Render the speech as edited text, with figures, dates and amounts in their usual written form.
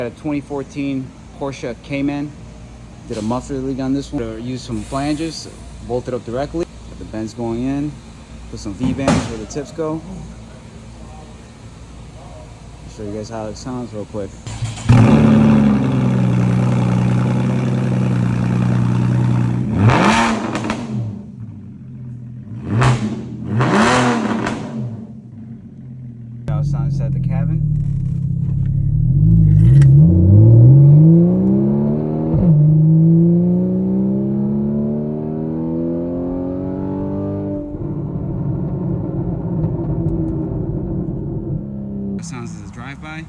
Got a 2014 Porsche Cayman. Did a muffler leak on this one. Used some flanges, bolted up directly. Got the bends going in. Put some V-bands where the tips go. I'll show you guys how it sounds real quick. Now it sounds inside the cabin. Sounds as a drive-by.